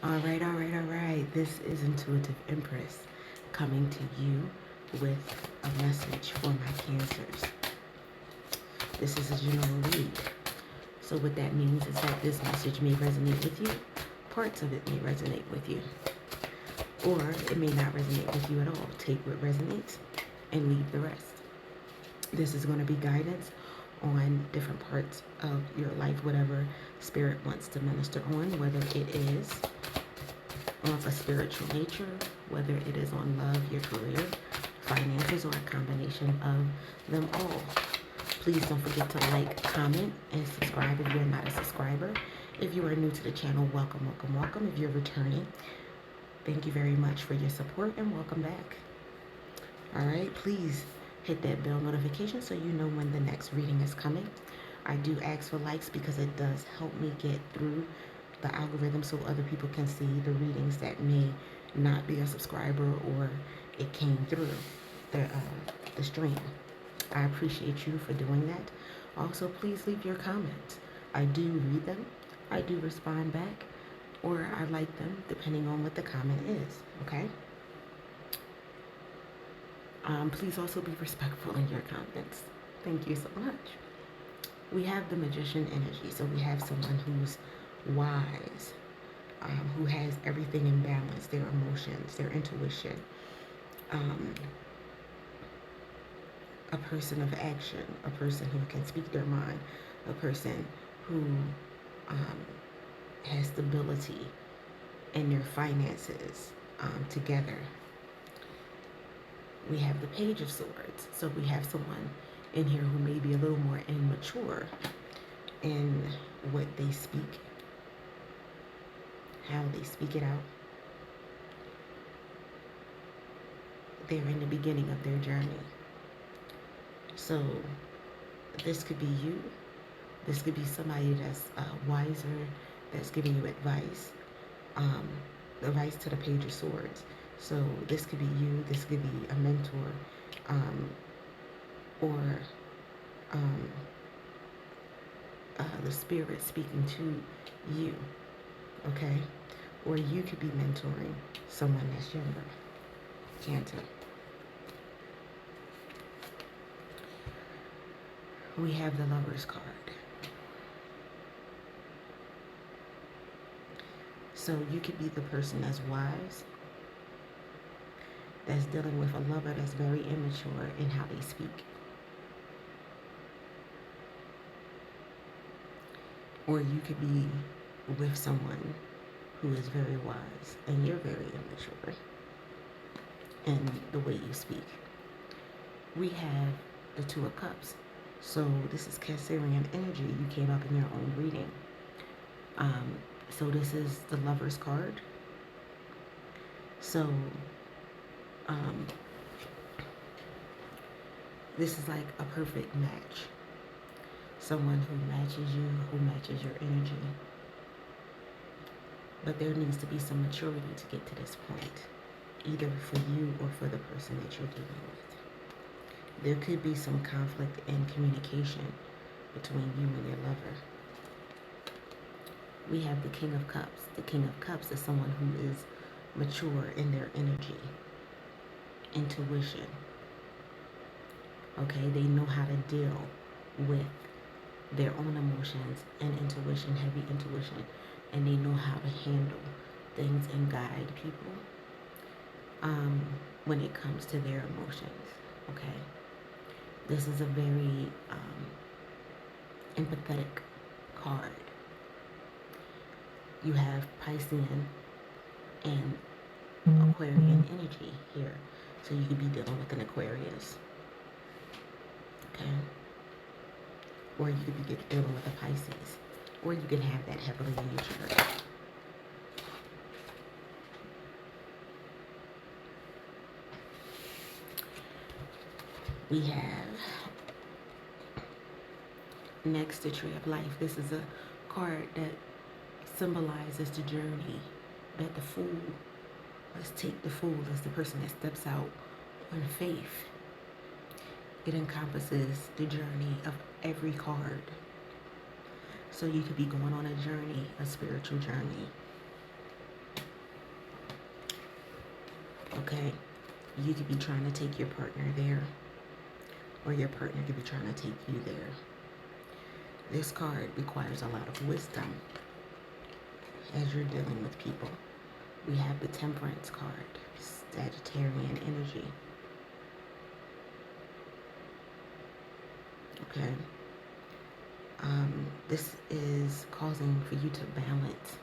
All right, all right, all right. This is Intuitive Empress coming to you with a message for my Cancers. This is a general read. So what that means is that this message may resonate with you. Parts of it may resonate with you. Or it may not resonate with you at all. Take what resonates and leave the rest. This is going to be guidance on different parts of your life, whatever spirit wants to minister on, whether it is of a spiritual nature, whether it is on love, your career, finances, or a combination of them all. Please don't forget to like, comment, and subscribe if you're not a subscriber. If you are new to the channel, welcome, welcome, welcome. If you're returning, thank you very much for your support and welcome back. All right, please hit that bell notification so you know when the next reading is coming. I do ask for likes because it does help me get through the algorithm so other people can see the readings that may not be a subscriber or it came through the stream. I appreciate you for doing that. Also, please leave your comments. I do read them. I do respond back, or I like them depending on what the comment is, okay? Please also be respectful in your comments. Thank you so much. We have the Magician energy, so we have someone who's wise, who has everything in balance, their emotions, their intuition, a person of action, a person who can speak their mind, a person who has stability in their finances together. We have the Page of Swords, so we have someone in here who may be a little more immature in what they speak, how they speak it out. They're in the beginning of their journey. So this could be you. This could be somebody that's wiser, that's giving you advice. Advice to the Page of Swords. So this could be you. This could be a mentor, or the spirit speaking to you. Okay, or you could be mentoring someone that's younger. Cancer. We have the Lover's card. So you could be the person that's wise, that's dealing with a lover that's very immature in how they speak. Or you could be with someone who is very wise and you're very immature in the way you speak. We have the Two of Cups. So this is Cancerian energy. You came up in your own reading. So this is the Lover's card. So this is like a perfect match. Someone who matches you, who matches your energy. But there needs to be some maturity to get to this point, either for you or for the person that you're dealing with. There could be some conflict in communication between you and your lover. We have the King of Cups. The King of Cups is someone who is mature in their energy, intuition. Okay, they know how to deal with their own emotions and intuition, heavy intuition, and they know how to handle things and guide people when it comes to their emotions. Okay, this is a very empathetic card. You have Piscean and Aquarian energy here, so you could be dealing with an Aquarius. Okay, or you could be dealing with a Pisces, or you can have that heavily in your chart. We have next the Tree of Life. This is a card that symbolizes the journey that the Fool, let's take the Fool as the person that steps out on faith. It encompasses the journey of every card. So you could be going on a journey, a spiritual journey. Okay? You could be trying to take your partner there, or your partner could be trying to take you there. This card requires a lot of wisdom as you're dealing with people. We have the Temperance card, Sagittarian energy. Okay? This is causing for you to balance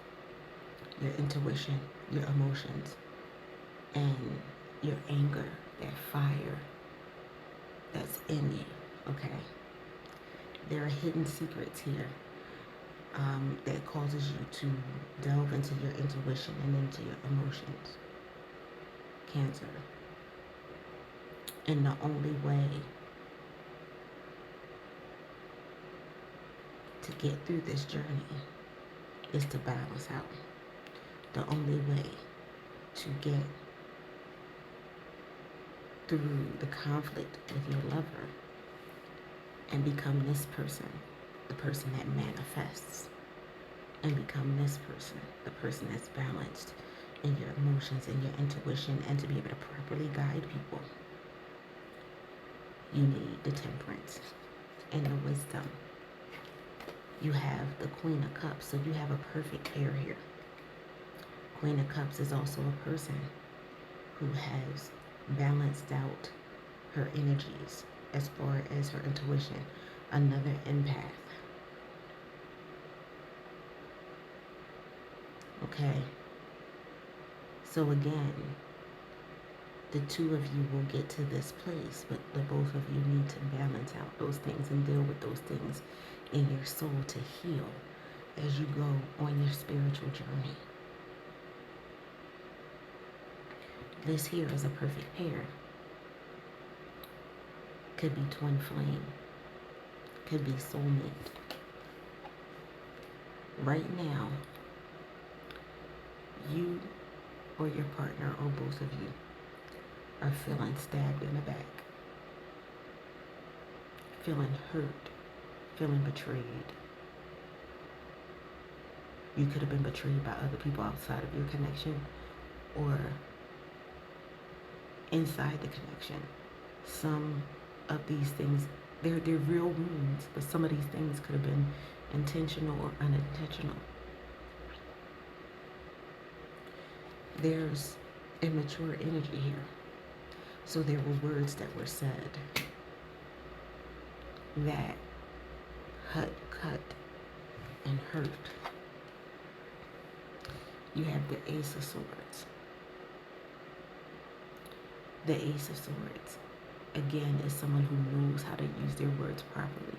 your intuition, your emotions, and your anger, that fire that's in you. Okay? There are hidden secrets here that causes you to delve into your intuition and into your emotions. Cancer. And the only way to get through this journey is to balance out. The only way to get through the conflict with your lover and become this person, the person that manifests, and become this person, the person that's balanced in your emotions and your intuition, and to be able to properly guide people, you need the Temperance and the wisdom. You have the Queen of Cups, so you have a perfect pair here. Queen of Cups is also a person who has balanced out her energies as far as her intuition. Another empath. Okay? So again, the two of you will get to this place, but the both of you need to balance out those things and deal with those things in your soul to heal as you go on your spiritual journey. This here is a perfect pair. Could be Twinflame. Could be Soulmate. Right now, you or your partner or both of you are feeling stabbed in the back. Feeling hurt. Feeling betrayed. You could have been betrayed by other people outside of your connection or inside the connection. Some of these things, they're real wounds, but some of these things could have been intentional or unintentional. There's immature energy here. So there were words that were said that cut and hurt. You have the Ace of Swords. The Ace of Swords, again, is someone who knows how to use their words properly.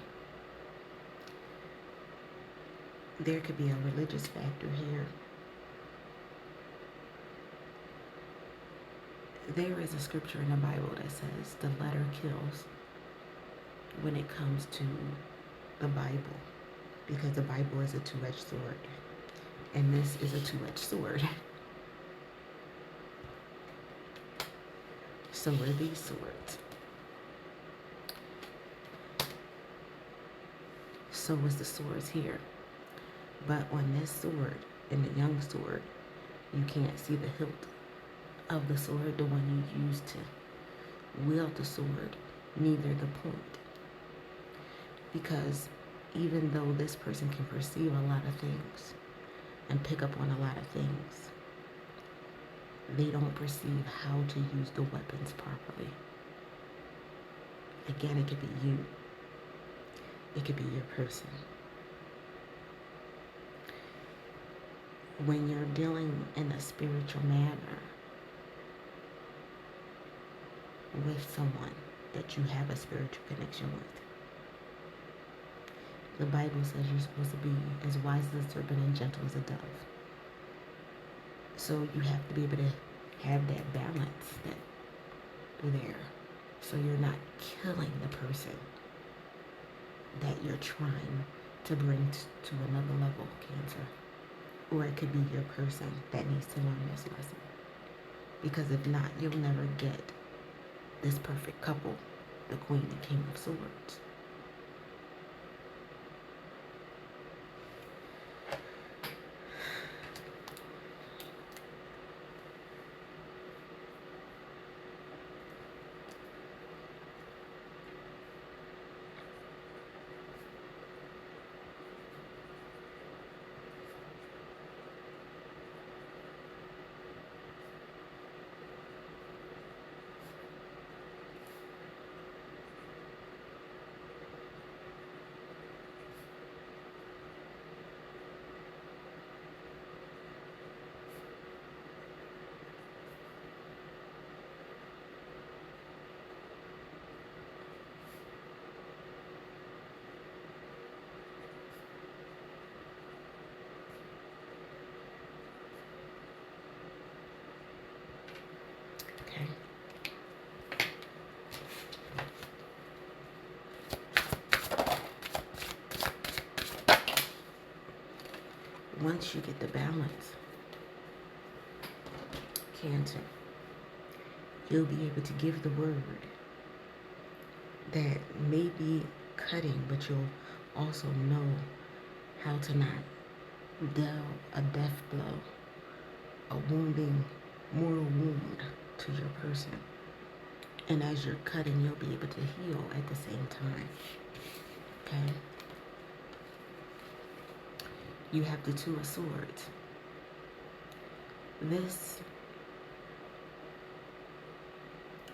There could be a religious factor here. There is a scripture in the Bible that says the letter kills when it comes to the Bible, because the Bible is a two-edged sword, and this is a two-edged sword. So are these swords. So is the swords here. But on this sword, in the young sword, you can't see the hilt of the sword, the one you use to wield the sword, neither the point. Because even though this person can perceive a lot of things and pick up on a lot of things, they don't perceive how to use the weapons properly. Again, it could be you. It could be your person. When you're dealing in a spiritual manner with someone that you have a spiritual connection with, the Bible says you're supposed to be as wise as a serpent and gentle as a dove. So you have to be able to have that balance there. So you're not killing the person that you're trying to bring to another level, Cancer. Or it could be your person that needs to learn this lesson. Because if not, you'll never get this perfect couple, the Queen and King of Swords. once you get the balance, Cancer, you'll be able to give the word that may be cutting, but you'll also know how to not deal a death blow, a wounding, mortal wound to your person. And as you're cutting, you'll be able to heal at the same time. Okay? You have the Two of Swords.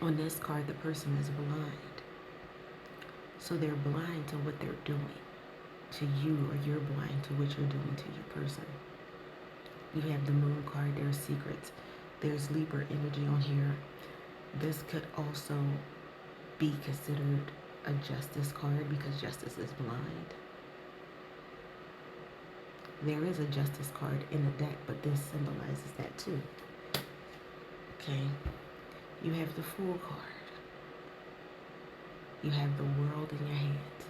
On this card, the person is blind. So they're blind to what they're doing to you, or you're blind to what you're doing to your person. You have the Moon card. There's secrets. There's Libra energy on here. This could also be considered a Justice card because Justice is blind. There is a Justice card in the deck, but this symbolizes that too. Okay. You have the Fool card. You have the World in your hands.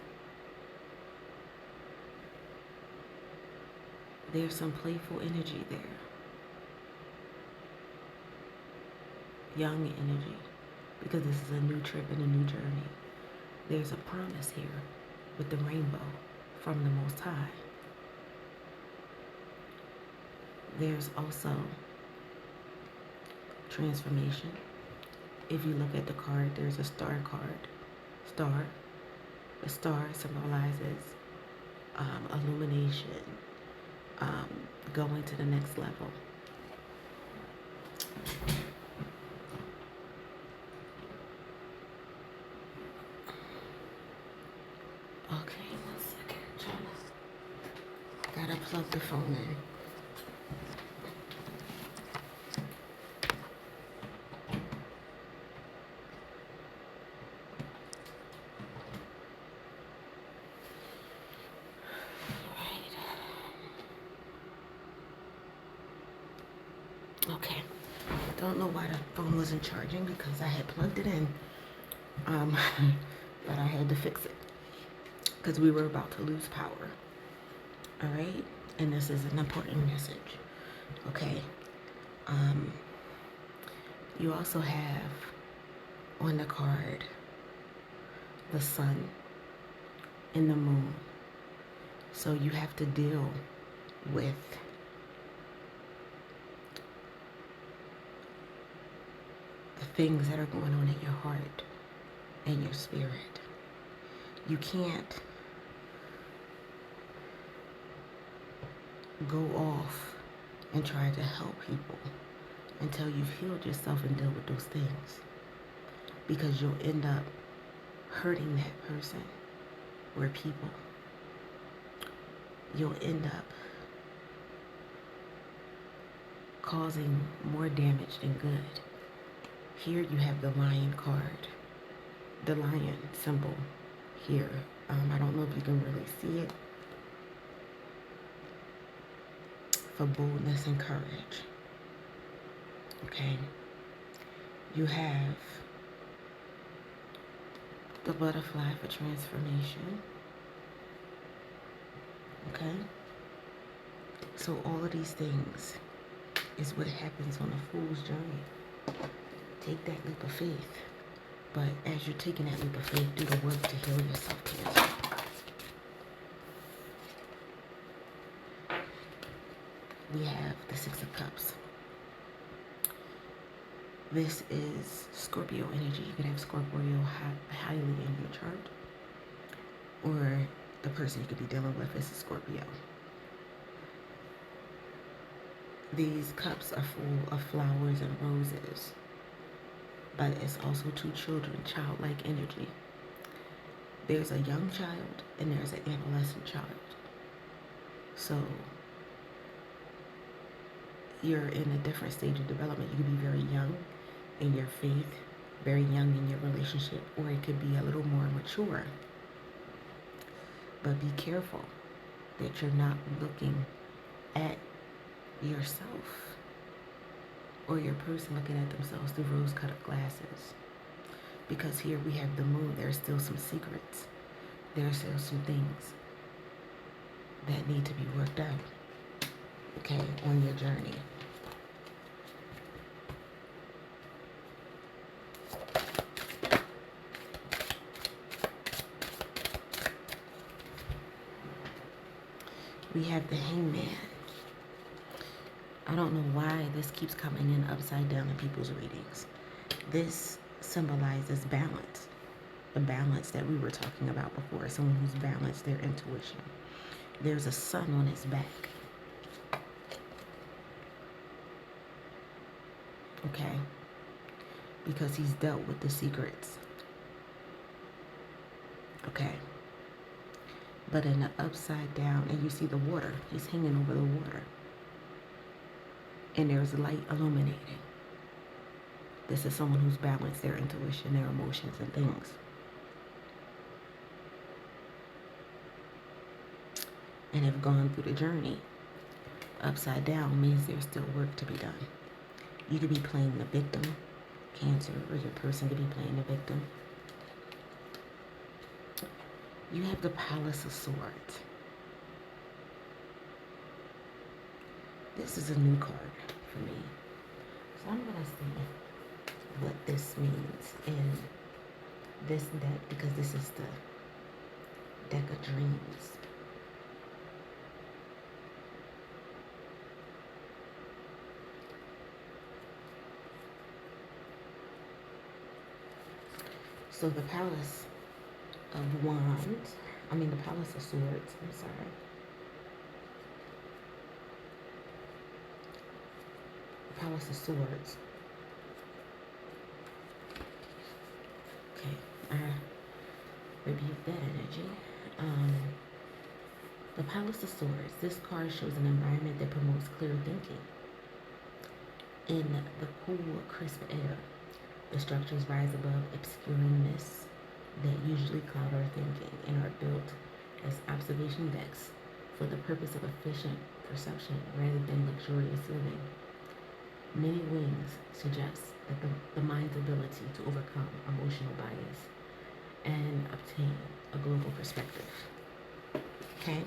There's some playful energy there. Young energy, because this is a new trip and a new journey. There's a promise here with the rainbow from the Most High. There's also transformation. If you look at the card, there's a star card. Star. The star symbolizes illumination, going to the next level. Okay, 1 second. Gotta plug the phone in. Okay, don't know why the phone wasn't charging because I had plugged it in, but I had to fix it because we were about to lose power. All right, and this is an important message. Okay, you also have on the card the Sun and the Moon, so you have to deal with things that are going on in your heart and your spirit. You can't go off and try to help people until you've healed yourself and deal with those things, because you'll end up hurting that person or people. You'll end up causing more damage than good. Here you have the Lion card, the lion symbol here. I don't know if you can really see it. For boldness and courage. Okay. You have the butterfly for transformation. Okay. So all of these things is what happens on a fool's journey. Take that leap of faith. But as you're taking that leap of faith, do the work to heal yourself, Cancer. We have the Six of Cups. This is Scorpio energy. You could have Scorpio highly in your chart, or the person you could be dealing with is a Scorpio. These cups are full of flowers and roses, but it's also two children, childlike energy. There's a young child and there's an adolescent child. So you're in a different stage of development. You could be very young in your faith, very young in your relationship, or it could be a little more mature. But be careful that you're not looking at yourself or your person looking at themselves through rose-colored glasses. Because here we have the Moon. There's still some secrets. There's still some things that need to be worked out. okay, on your journey. We have the Hangman. I don't know why this keeps coming in upside down in people's readings. This symbolizes balance. The balance that we were talking about before. Someone who's balanced their intuition. There's a sun on his back. Okay? Because he's dealt with the secrets. Okay? But in the upside down, and you see the water. He's hanging over the water. And there's light illuminating. This is someone who's balanced their intuition, their emotions, and things. And have gone through the journey. Upside down means there's still work to be done. You could be playing the victim, Cancer, or your person could be playing the victim. You have the Palace of Swords. This is a new card for me. So I'm going to see what this means in this deck, because this is the deck of dreams. So the Palace of Wands, the Palace of Swords, I'm sorry. The Palace of Swords. Okay, I rebuke that energy. The Palace of Swords. This card shows an environment that promotes clear thinking. In the cool, crisp air, the structures rise above obscuring mists that usually cloud our thinking and are built as observation decks for the purpose of efficient perception rather than luxurious living. Many wings suggest that the mind's ability to overcome emotional bias and obtain a global perspective. Okay?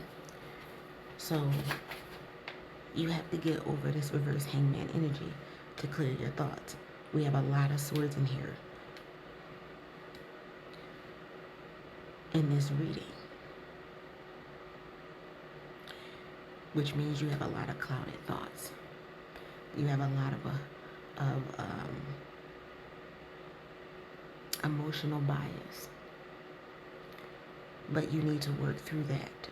So, you have to get over this reverse hangman energy to clear your thoughts. We have a lot of swords in here in this reading, which means you have a lot of clouded thoughts. You have a lot of emotional bias, but you need to work through that,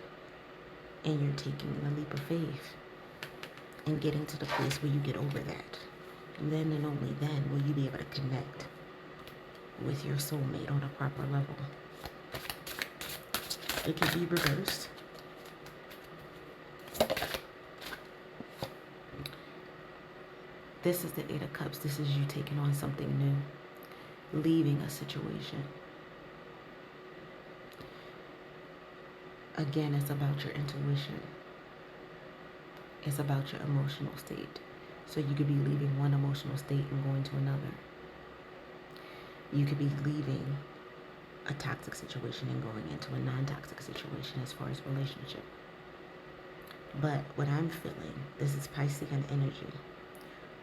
and you're taking a leap of faith and getting to the place where you get over that. And then and only then will you be able to connect with your soulmate on a proper level. It can be reversed. This is the Eight of Cups. This is you taking on something new, leaving a situation. Again, it's about your intuition. It's about your emotional state. So you could be leaving one emotional state and going to another. You could be leaving a toxic situation and going into a non-toxic situation as far as relationship. But what I'm feeling, this is Piscean energy.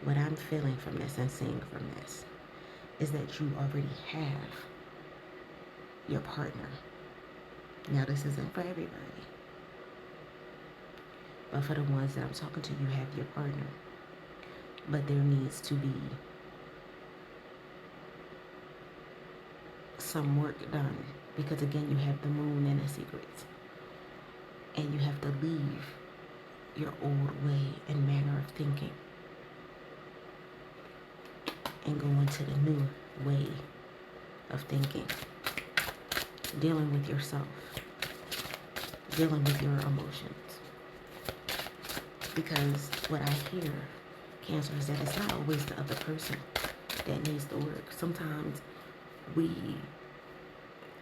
What I'm feeling from this and seeing from this is that you already have your partner. Now, this isn't for everybody, but for the ones that I'm talking to, you have your partner. But there needs to be some work done, because again, you have the moon and the secrets, and you have to leave your old way and manner of thinking and go into the new way of thinking, dealing with yourself, dealing with your emotions. Because what I hear, Cancer, is that it's not always the other person that needs the work. Sometimes we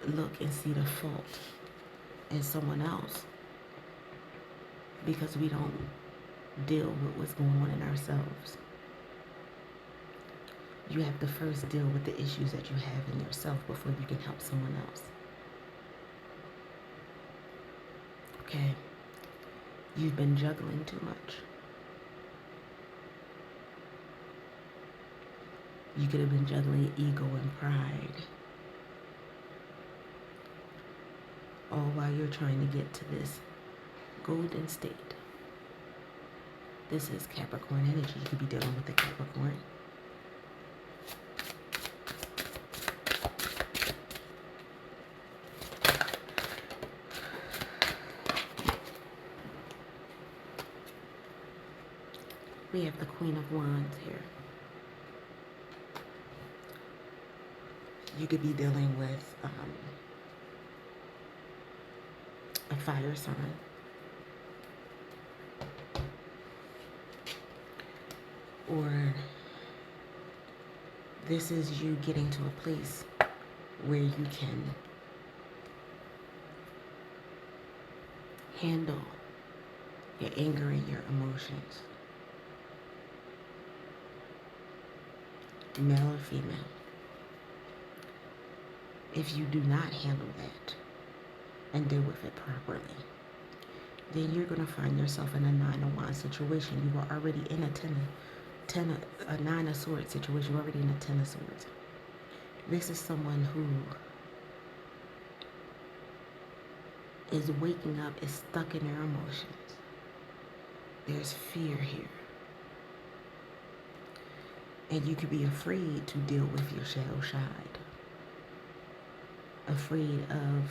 look and see the fault in someone else because we don't deal with what's going on in ourselves. You have to first deal with the issues that you have in yourself before you can help someone else. Okay? You've been juggling too much. You could have been juggling ego and pride, all while you're trying to get to this golden state. This is Capricorn energy. You could be dealing with a Capricorn. We have the Queen of Wands here. You could be dealing with a fire sign. Or this is you getting to a place where you can handle your anger and your emotions. Male or female. If you do not handle that and deal with it properly, then you're going to find yourself in a 9 of Wands situation. You are already in a 9 of Swords situation. You're already in a 10 of Swords. This is someone who is waking up, is stuck in their emotions. There's fear here. And you could be afraid to deal with your shadow side. Afraid of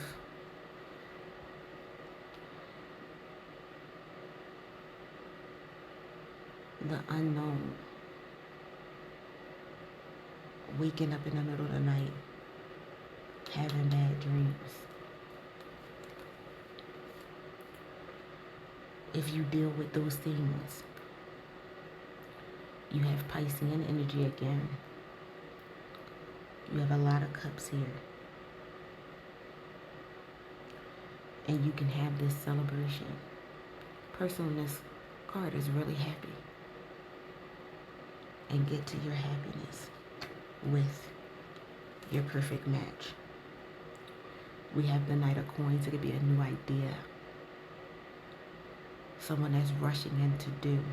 the unknown. Waking up in the middle of the night, having bad dreams. If you deal with those things, you have Piscean energy again. You have a lot of cups here. And you can have this celebration. Person on this card is really happy. And get to your happiness with your perfect match. We have the Knight of Coins. It could be a new idea. Someone that's rushing in to do.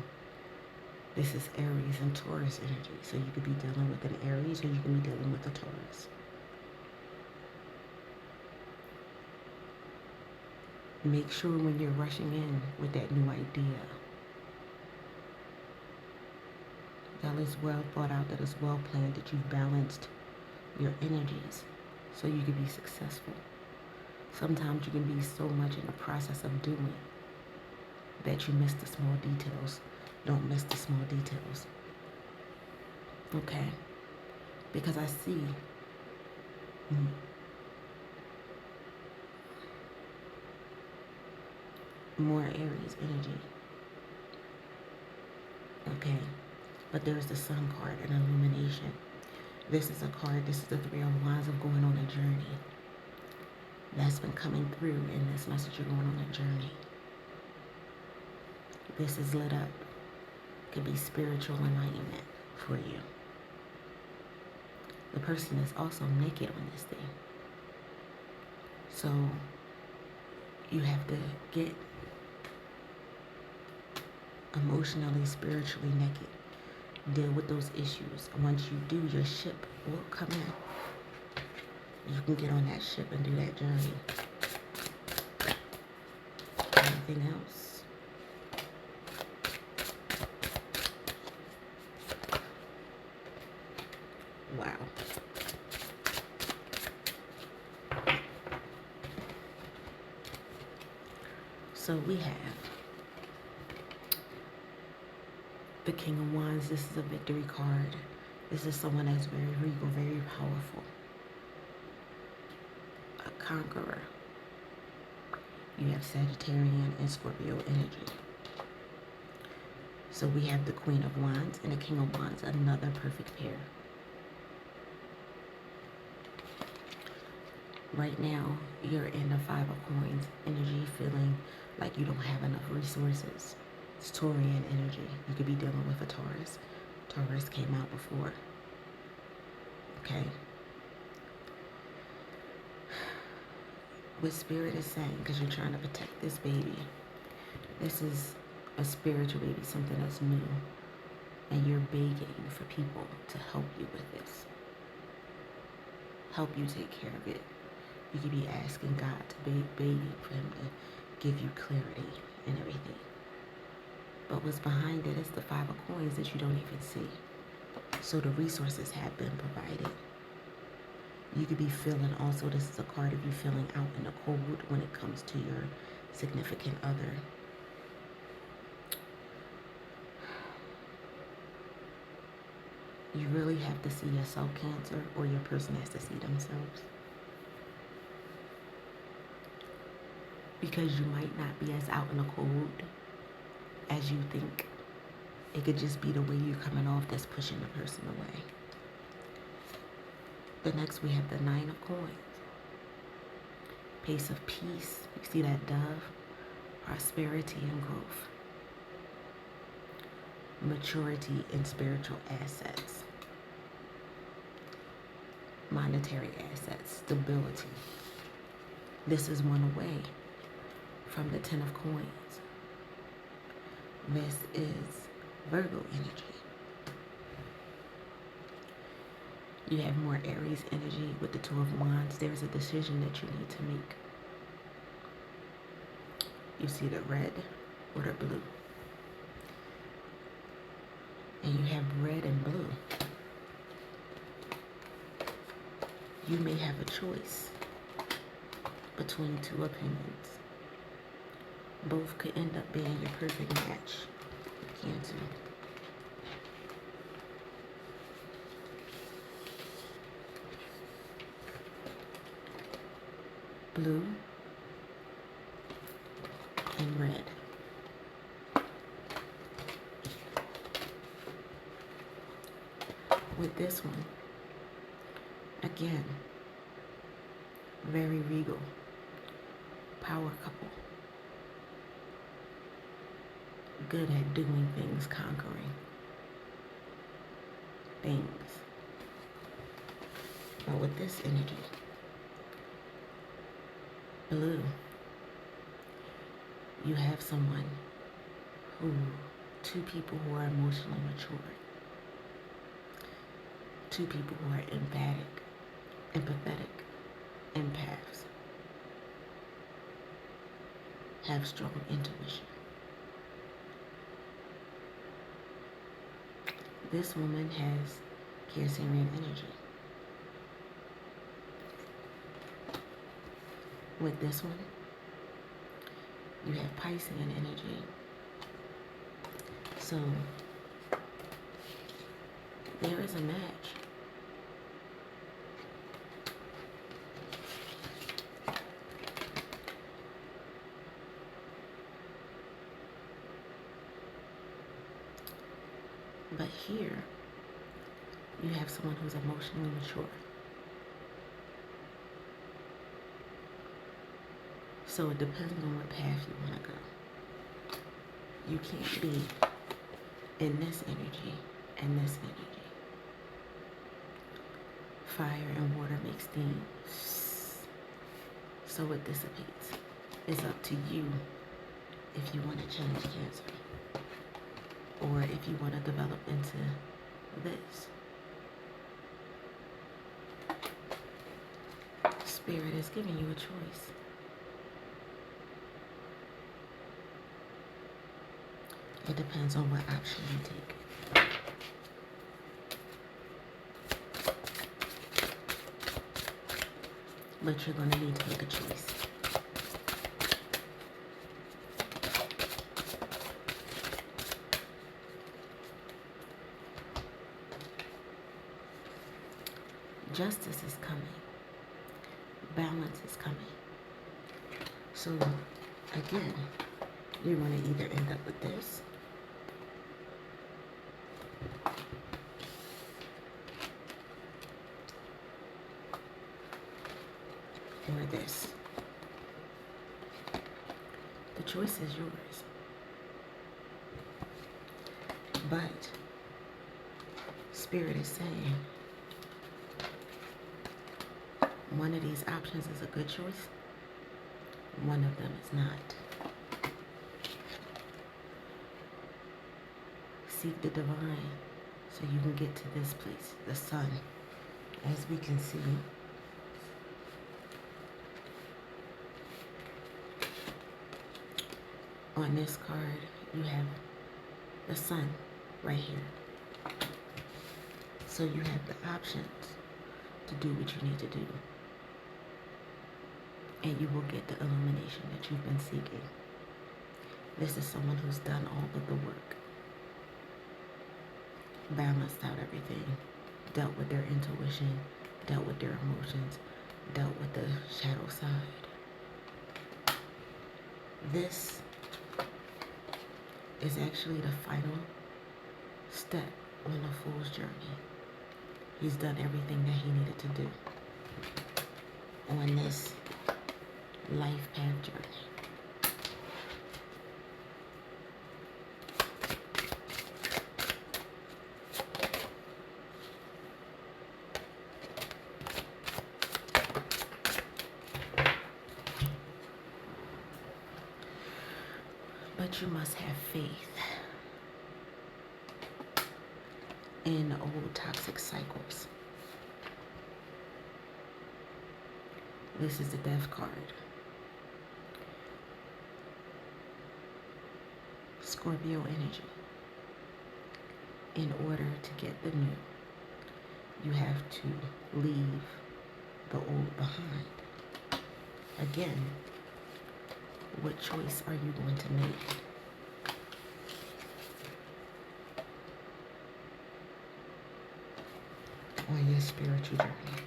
This is Aries and Taurus energy. So you could be dealing with an Aries or you can be dealing with a Taurus. Make sure when you're rushing in with that new idea, that is well thought out, that is well planned, that you've balanced your energies so you can be successful. Sometimes you can be so much in the process of doing that you miss the small details. Don't miss the small details. Okay? Because I see more Aries energy. Okay? But there's the Sun card, an illumination. This is a card, this is the Three of Wands of going on a journey. That's been coming through in this message. You're going on a journey. This is lit up. Could be spiritual enlightenment for you. The person is also naked on this thing. So you have to get emotionally, spiritually naked. Deal with those issues. Once you do, your ship will come in. You can get on that ship and do that journey. Anything else? Wow. So we have the King of Wands. This is a victory card. This is someone that's very regal, very powerful. A conqueror. You have Sagittarian and Scorpio energy. So we have the Queen of Wands and the King of Wands, another perfect pair. Right now, you're in the Five of Coins energy, feeling like you don't have enough resources. It's Taurian energy. You could be dealing with a Taurus. Taurus came out before. Okay? What Spirit is saying, because you're trying to protect this baby. This is a spiritual baby, something that's new. And you're begging for people to help you with this. Help you take care of it. You could be asking God to begging for him to give you clarity and everything. But what's behind it is the Five of Coins that you don't even see. So the resources have been provided. You could be feeling also, this is a card of you feeling out in the cold when it comes to your significant other. You really have to see yourself, Cancer, or your person has to see themselves. Because you might not be as out in the cold as you think. It could just be the way you're coming off that's pushing the person away. The next we have the Nine of Coins. Pace of peace. You see that dove? Prosperity and growth. Maturity and spiritual assets. Monetary assets. Stability. This is one away from the Ten of Coins. This is Virgo energy. You have more Aries energy with the Two of Wands. There's a decision that you need to make. You see the red or the blue. And you have red and blue. You may have a choice between two opinions. Both could end up being your perfect match, Cancer. Blue and red. With this one, again, very regal, power couple, good at doing things, conquering things. But with this energy, blue, you have someone two people who are emotionally mature. Two people who are emphatic, empathetic, empaths, have strong intuition. This woman has Cancerian energy. With this one, you have Piscean energy. So there is a match. But here, you have someone who's emotionally mature. So it depends on what path you want to go. You can't be in this energy and this energy. Fire and water make steam. So it dissipates. It's up to you if you want to change Cancer. Or if you want to develop into this. Spirit is giving you a choice. It depends on what option you take. But you're going to need to make a choice. Justice is coming. Balance is coming. So, again, you're going to either end up with this or this. The choice is yours. But Spirit is saying one of these options is a good choice. One of them is not. seek the divine so you can get to this place, the sun. As we can see, on this card, you have the sun right here. So you have the options to do what you need to do. And you will get the illumination that you've been seeking. This is someone who's done all of the work, balanced out everything, dealt with their intuition, dealt with their emotions, dealt with the shadow side. This is actually the final step on the fool's journey. He's done everything that he needed to do on this life path journey. But you must have faith in old toxic cycles. This is the death card. Scorpio energy. In order to get the new, you have to leave the old behind. Again, what choice are you going to make? On your spiritual journey.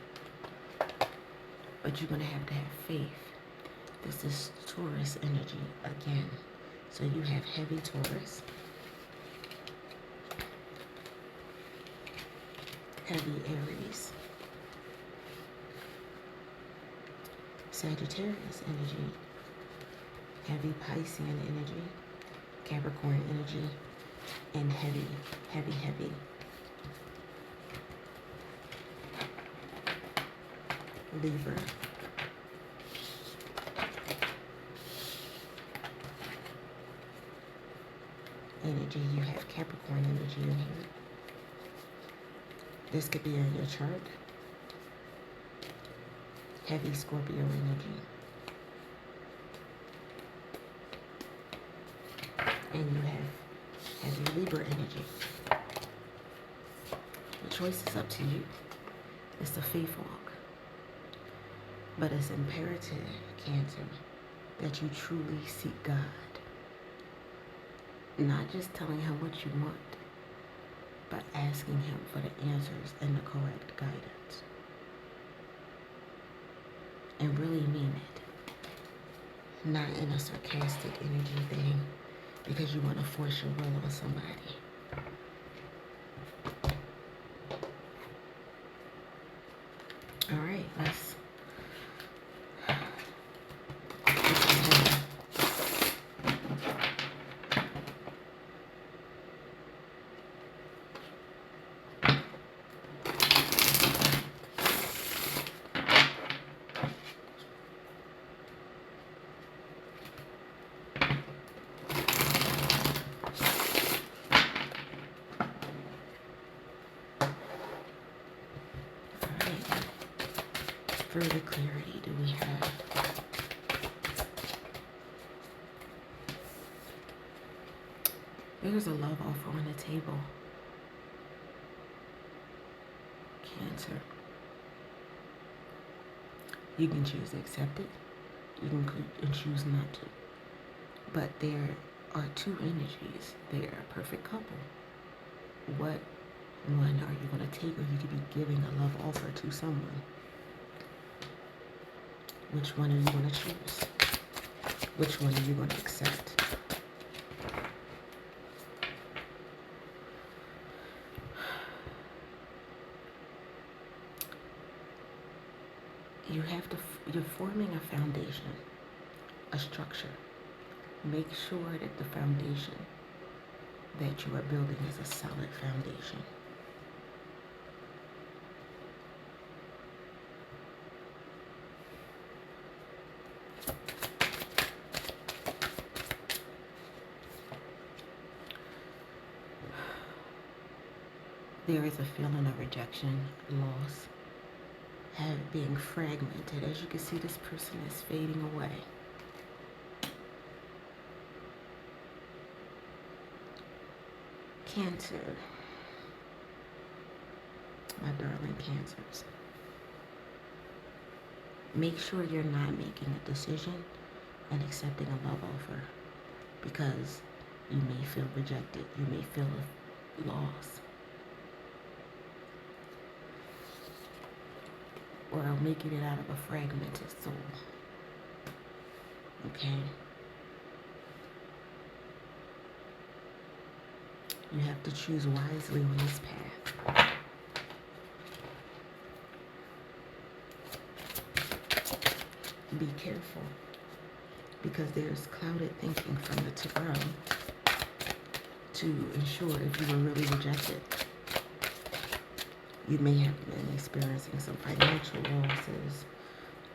But you're going to have faith. This is Taurus energy again. So you have heavy Taurus, heavy Aries, Saggitarius energy, heavy Piscean energy, Capricorn energy, and heavy Libra. Energy. You have Capricorn energy in here. This could be in your chart. Heavy Scorpio energy. And you have heavy Libra energy. The choice is up to you. It's a faith walk. But it's imperative, Cancer, that you truly seek God. Not just telling him what you want, but asking him for the answers and the correct guidance. And really mean it. Not in a sarcastic energy thing because you want to force your will on somebody. All right, let's further clarity do we have? There's a love offer on the table. Cancer. You can choose to accept it. You can choose not to. But there are two energies. They're a perfect couple. What one are you going to take, or you could be giving a love offer to someone? Which one are you going to choose? Which one are you going to accept? You're forming a foundation, a structure. Make sure that the foundation that you are building is a solid foundation. There is a feeling of rejection, loss, being fragmented. As you can see, this person is fading away. Cancer. My darling Cancers. Make sure you're not making a decision and accepting a love offer, because you may feel rejected. You may feel lost. Or making it out of a fragmented soul. Okay? You have to choose wisely on this path. Be careful, because there's clouded thinking from the Tarot to ensure if you were really rejected. You may have been experiencing some financial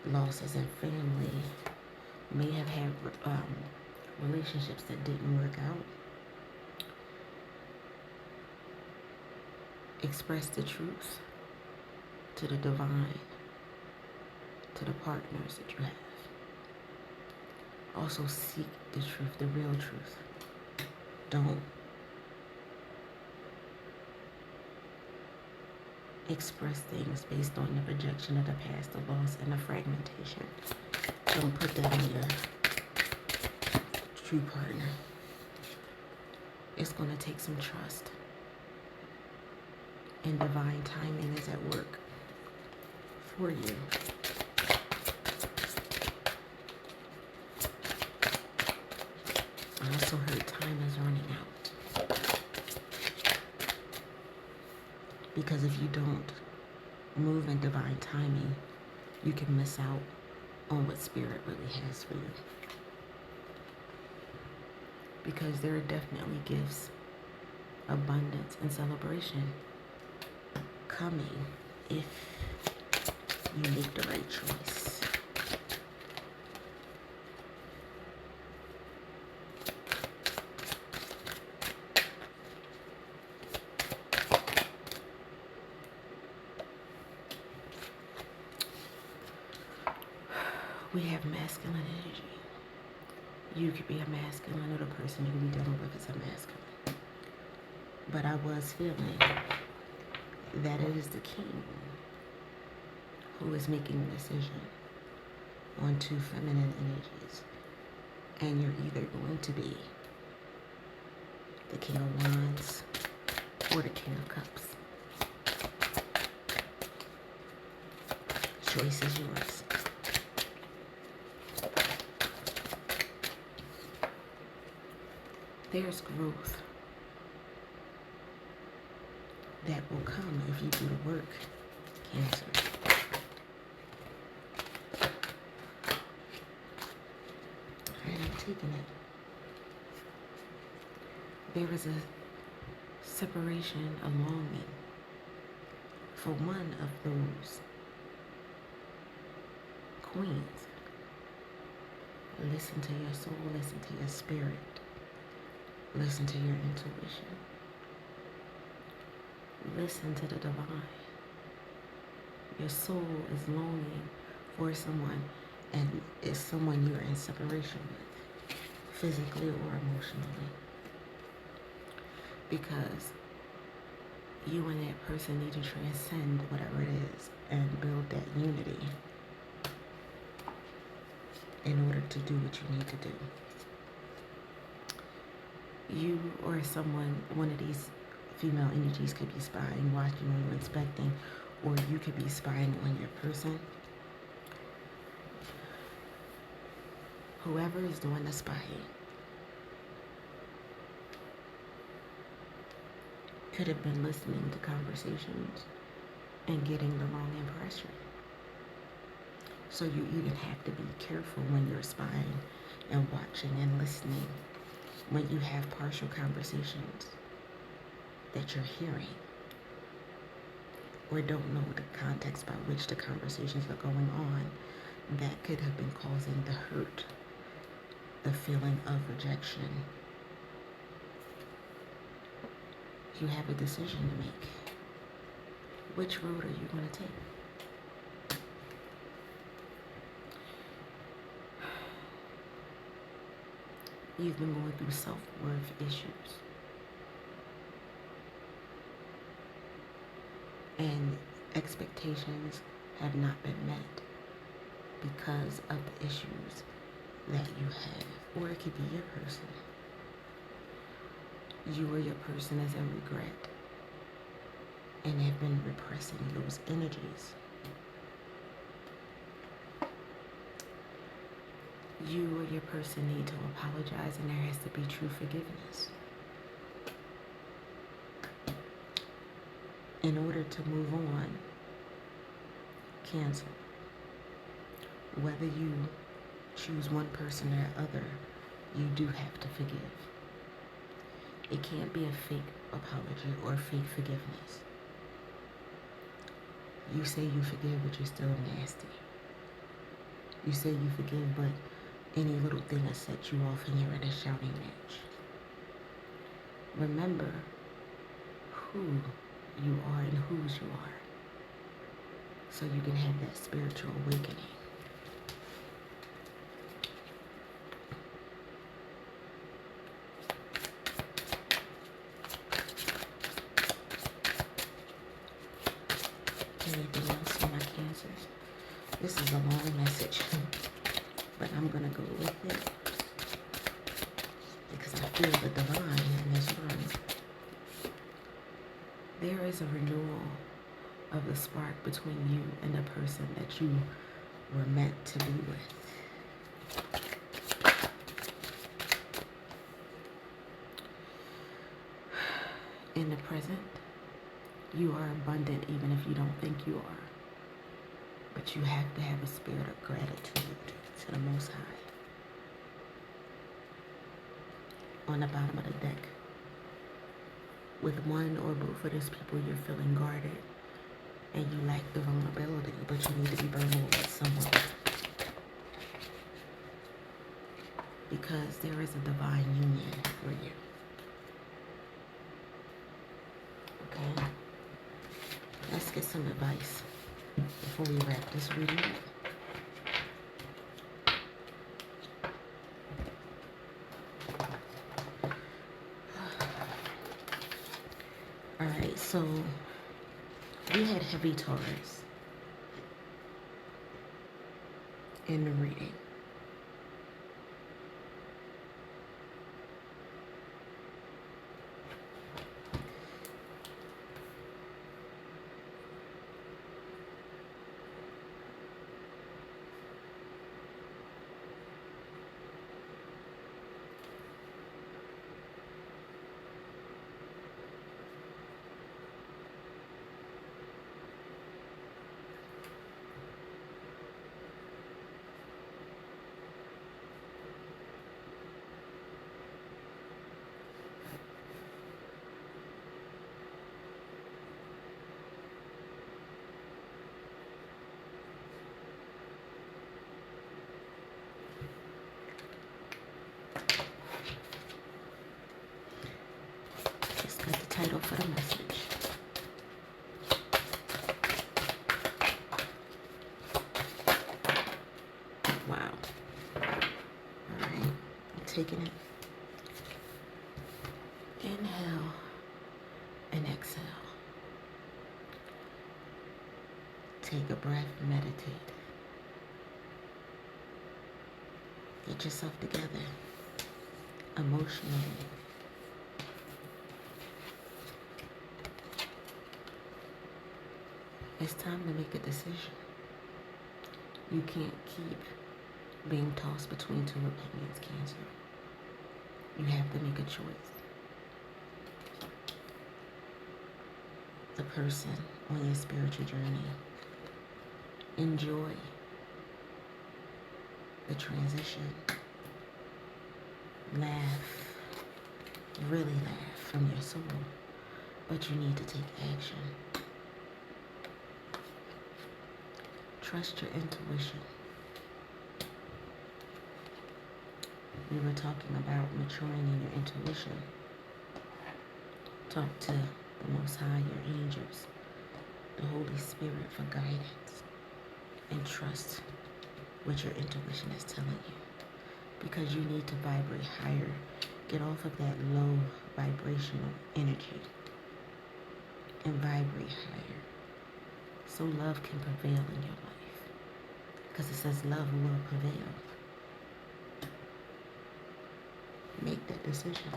losses in family. You may have had relationships that didn't work out. Express the truth to the divine, to the partners that you have. Also seek the truth, the real truth. Don't express things based on the rejection of the past, the loss, and the fragmentation. Don't put that on your true partner. It's going to take some trust. And divine timing is at work for you. I also heard time is running out. Because if you don't move in divine timing, you can miss out on what Spirit really has for you. Because there are definitely gifts, abundance, and celebration coming if you make the right choice. We have masculine energy. You could be a masculine, or the person you could be dealing with is a masculine. But I was feeling that it is the king who is making the decision on two feminine energies. And you're either going to be the King of Wands or the King of Cups. Choice is yours. There's growth that will come if you do the work, Cancer. And I'm taking it. There is a separation, a longing for one of those queens. Listen to your soul, listen to your spirit, listen to your intuition. Listen to the divine. Your soul is longing for someone, and it's someone you're in separation with, physically or emotionally. Because you and that person need to transcend whatever it is and build that unity in order to do what you need to do. You or someone, one of these female energies could be spying, watching, or inspecting, or you could be spying on your person. Whoever is doing the spying could have been listening to conversations and getting the wrong impression. So you even have to be careful when you're spying and watching and listening, when you have partial conversations that you're hearing, or don't know the context by which the conversations are going on, that could have been causing the hurt, the feeling of rejection. You have a decision to make. Which road are you going to take? You've been going through self-worth issues. And expectations have not been met because of the issues that you have. Or it could be your person. You or your person is in regret and have been repressing those energies. You or your person need to apologize, and there has to be true forgiveness. In order to move on, Cancer, whether you choose one person or the other, you do have to forgive. It can't be a fake apology or fake forgiveness. You say you forgive, but you're still nasty. You say you forgive, but any little thing that sets you off and you're in a shouting match. Remember who you are and whose you are, so you can have that spiritual awakening. Anything else for my Cancers? This is a long message, but I'm going to go with it because I feel the divine in this room. There is a renewal of the spark between you and the person that you were meant to be with. In the present, you are abundant even if you don't think you are. But you have to have a spirit of gratitude to the Most High. On the bottom of the deck, with one or both of those people, you're feeling guarded and you lack the vulnerability, but you need to be vulnerable with someone. Because there is a divine union for you. Okay? Let's get some advice before we wrap this reading up. Alright, so we had heavy Taurus in the reading. Title for the message. Wow. Alright, I'm taking it. Inhale and exhale. Take a breath, meditate. Get yourself together emotionally. It's time to make a decision. You can't keep being tossed between two opinions, Cancer. You have to make a choice. The person on your spiritual journey, enjoy the transition. Laugh, really laugh from your soul, but you need to take action. Trust your intuition. We were talking about maturing in your intuition. Talk to the Most High, your angels, the Holy Spirit for guidance and trust what your intuition is telling you, because you need to vibrate higher. Get off of that low vibrational energy and vibrate higher so love can prevail in your life, because it says love will prevail. Make that decision.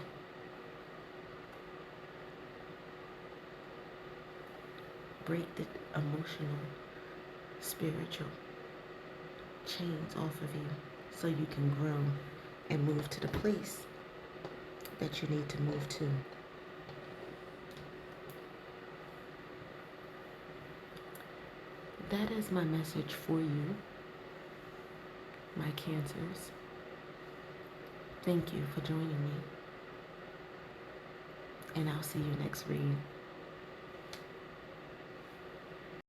Break the emotional, spiritual chains off of you so you can grow and move to the place that you need to move to. That is my message for you, my Cancers. Thank you for joining me, and I'll see you next read.